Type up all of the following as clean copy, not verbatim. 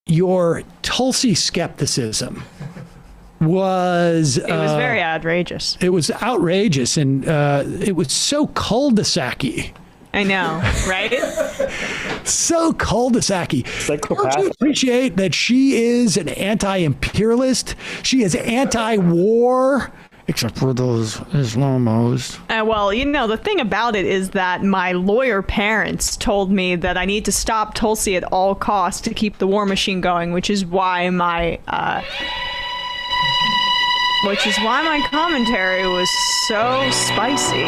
your Tulsi skepticism was... It was very outrageous. It was outrageous, and it was so cul-de-sac-y. I know, right? So cul-de-sac-y. Don't you appreciate that she is an anti-imperialist? She is anti-war, except for those Islamos. Well, you know, the thing about it is that my lawyer parents told me that I need to stop Tulsi at all costs to keep the war machine going, which is why my commentary was so spicy.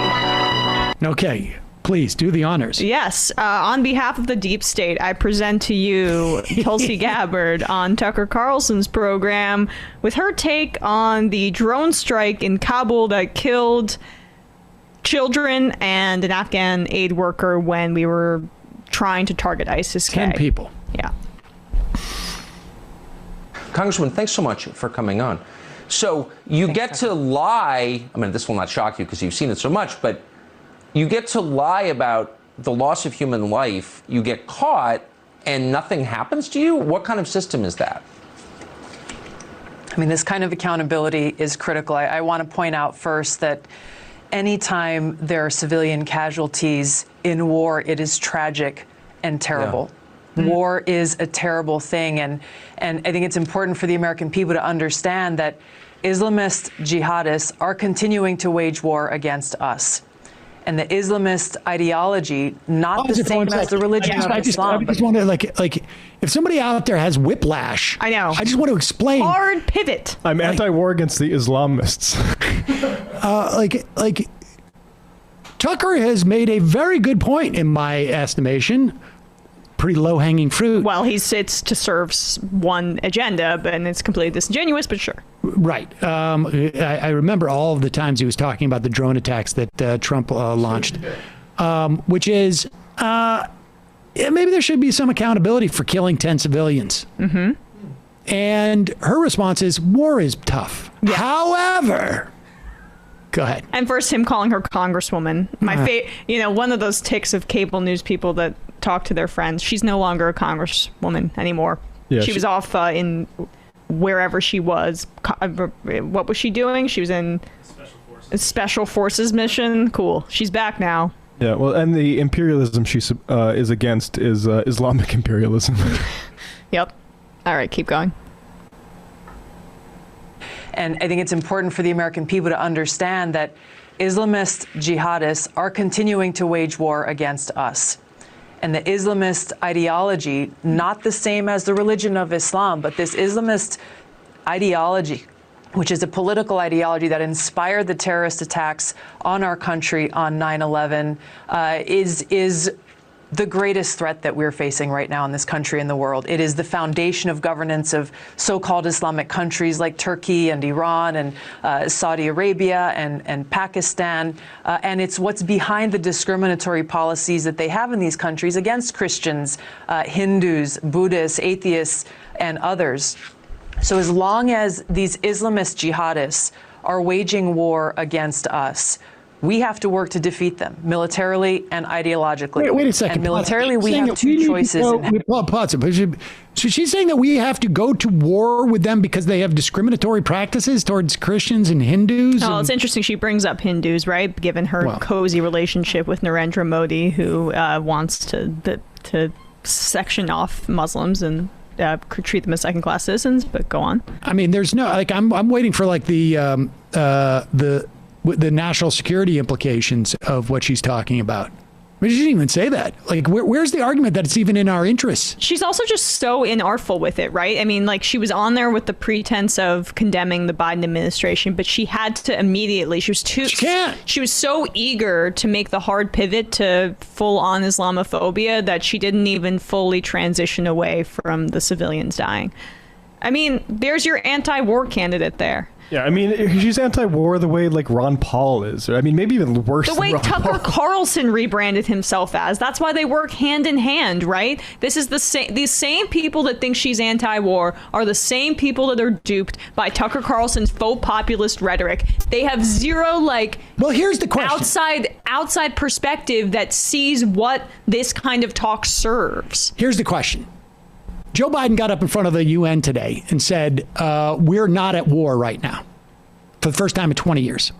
Okay. Please do the honors. Yes. On behalf of the deep state, I present to you Tulsi Gabbard on Tucker Carlson's program with her take on the drone strike in Kabul that killed children and an Afghan aid worker when we were trying to target ISIS-K. 10 people. Yeah. Congresswoman, thanks so much for coming on. So you get to lie. I mean, this will not shock you because you've seen it so much, but you get to lie about the loss of human life, you get caught, and nothing happens to you? What kind of system is that? I mean, this kind of accountability is critical. I want to point out first that anytime there are civilian casualties in war, it is tragic and terrible. Yeah. War is a terrible thing, and I think it's important for the American people to understand that Islamist jihadists are continuing to wage war against us. And the Islamist ideology, not the same as the religion of Islam. I just want to, like, if somebody out there has whiplash, I know. I just want to explain. Hard pivot. I'm anti-war against the Islamists. Tucker has made a very good point, in my estimation. Pretty low-hanging fruit. Well, he sits to serve one agenda, and it's completely disingenuous, but sure. Right. I remember all of the times he was talking about the drone attacks that Trump launched, which is maybe there should be some accountability for killing 10 civilians. Mm-hmm. And her response is, war is tough. Yeah. However... Go ahead. And first, him calling her Congresswoman. One of those tics of cable news people that talk to their friends. She's no longer a Congresswoman anymore. Yeah, she was off in wherever she was. What was she doing? She was in Special Forces mission. Cool. She's back now. Yeah, well, and the imperialism she is against is Islamic imperialism. Yep. All right, keep going. And I think it's important for the American people to understand that Islamist jihadists are continuing to wage war against us. And the Islamist ideology, not the same as the religion of Islam, but this Islamist ideology, which is a political ideology that inspired the terrorist attacks on our country on 9/11, is the greatest threat that we're facing right now in this country and the world. It is the foundation of governance of so-called Islamic countries like Turkey and Iran and Saudi Arabia and Pakistan. And it's what's behind the discriminatory policies that they have in these countries against Christians, Hindus, Buddhists, atheists, and others. So as long as these Islamist jihadists are waging war against us, we have to work to defeat them militarily and ideologically. Wait a second. And militarily, we have two choices. So she's saying that we have to go to war with them because they have discriminatory practices towards Christians and Hindus? Oh, it's interesting. She brings up Hindus, right? Given her cozy relationship with Narendra Modi, who wants to section off Muslims and treat them as second-class citizens. But go on. I mean, there's no I'm waiting for the national security implications of what she's talking about. But she didn't even say that. Like, where's the argument that it's even in our interests? She's also just so inartful with it, right? I mean, like, she was on there with the pretense of condemning the Biden administration, but she had to immediately, she was so eager to make the hard pivot to full-on Islamophobia that she didn't even fully transition away from the civilians dying. I mean, there's your anti-war candidate there. Yeah, I mean, she's anti-war the way, like, Ron Paul is. I mean, maybe even worse the way than Ron Tucker Paul. Carlson rebranded himself as. That's why they work hand in hand, right? This is these same people that think she's anti-war are the same people that are duped by Tucker Carlson's faux populist rhetoric. They have zero, well, here's the question. outside perspective that sees what this kind of talk serves. Here's the question. Joe Biden got up in front of the UN today and said, we're not at war right now for the first time in 20 years.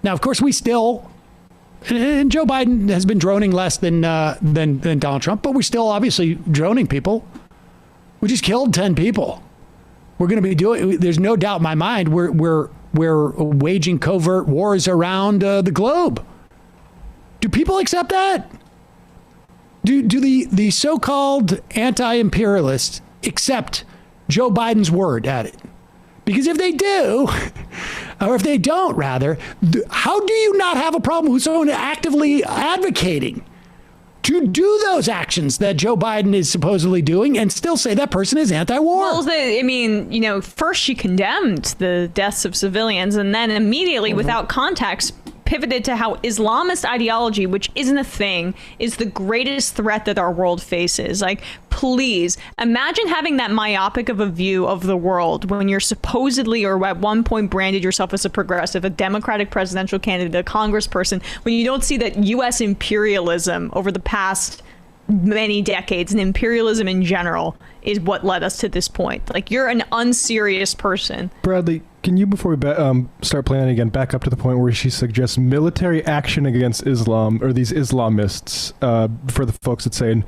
Now, of course, we still, and Joe Biden has been droning less than Donald Trump, but we're still obviously droning people. We just killed 10 people. We're going to be doing, there's no doubt in my mind, we're waging covert wars around the globe. Do people accept that? Do the so-called anti-imperialists accept Joe Biden's word at it? Because if they do, or if they don't, rather, how do you not have a problem with someone actively advocating to do those actions that Joe Biden is supposedly doing and still say that person is anti-war? Well, I mean, first she condemned the deaths of civilians and then immediately, without context, pivoted to how Islamist ideology, which isn't a thing, is the greatest threat that our world faces. Like, please imagine having that myopic of a view of the world when you're supposedly, or at one point branded yourself as a progressive, a Democratic presidential candidate, a congressperson, when you don't see that U.S. imperialism over the past many decades, and imperialism in general, is what led us to this point. Like, you're an unserious person. Bradley, can you, before we start planning again, back up to the point where she suggests military action against Islam, or these Islamists, for the folks that say,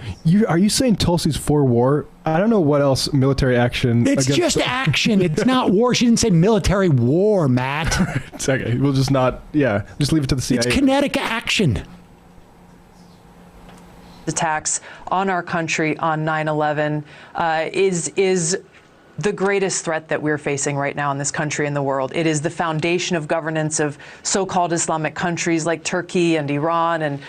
are you saying Tulsi's for war? I don't know what else military action. It's just action. It's not war. She didn't say military war, Matt. It's okay. We'll just just leave it to the CIA. It's kinetic action. Attacks on our country on 9/11 is the greatest threat that we're facing right now in this country and the world. It is the foundation of governance of so-called Islamic countries like Turkey and Iran and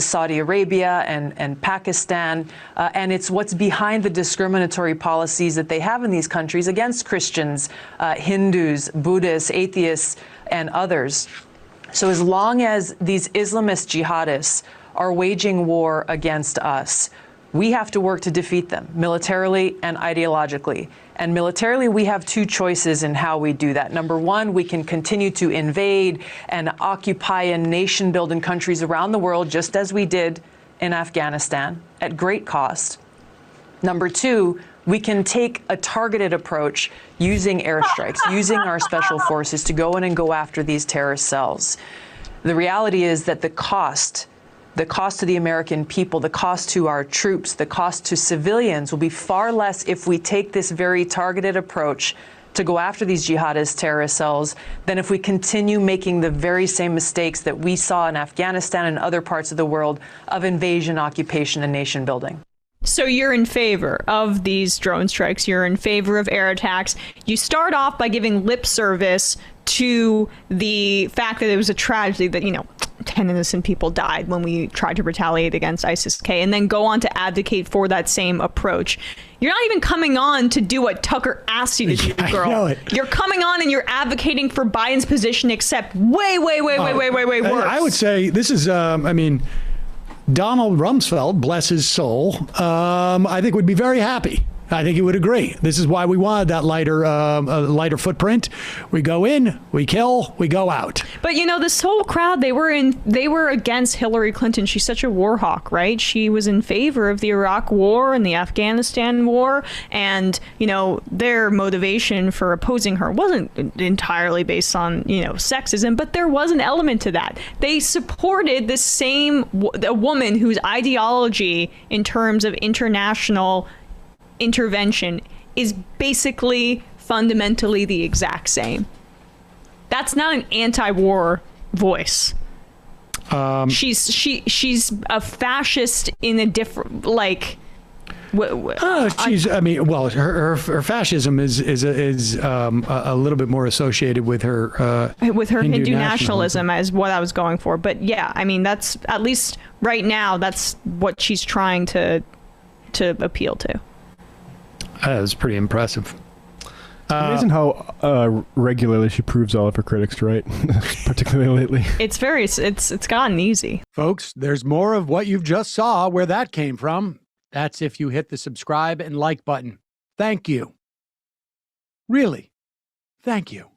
Saudi Arabia and Pakistan. And it's what's behind the discriminatory policies that they have in these countries against Christians, Hindus, Buddhists, atheists, and others. So as long as these Islamist jihadists are waging war against us, we have to work to defeat them militarily and ideologically. And militarily, we have two choices in how we do that. Number one, we can continue to invade and occupy and nation-building countries around the world, just as we did in Afghanistan, at great cost. Number two, we can take a targeted approach using airstrikes, using our special forces to go in and go after these terrorist cells. The reality is that the cost to the American people, the cost to our troops, the cost to civilians will be far less if we take this very targeted approach to go after these jihadist terrorist cells than if we continue making the very same mistakes that we saw in Afghanistan and other parts of the world of invasion, occupation, and nation building. So you're in favor of these drone strikes. You're in favor of air attacks. You start off by giving lip service to the fact that it was a tragedy that, 10 innocent people died when we tried to retaliate against ISIS-K, and then go on to advocate for that same approach. You're not even coming on to do what Tucker asked you to do, girl. I know it. You're coming on and you're advocating for Biden's position, except way worse. I would say this is, Donald Rumsfeld, bless his soul, I think would be very happy. I think he would agree. This is why we wanted that lighter footprint. We go in, we kill, we go out. But this whole crowd, they were against Hillary Clinton. She's such a war hawk, right? She was in favor of the Iraq War and the Afghanistan War, and their motivation for opposing her wasn't entirely based on sexism, but there was an element to that. They supported a woman whose ideology in terms of international intervention is basically fundamentally the exact same. That's not an anti-war voice. She's a fascist in a different her fascism is a little bit more associated with her Hindu nationalism as what I was going for. But yeah, I mean, that's at least right now that's what she's trying to appeal to. That was pretty impressive. Amazing how regularly she proves all of her critics right, particularly lately. It's gotten easy. Folks, there's more of what you've just saw where that came from. That's if you hit the subscribe and like button. Thank you. Really, thank you.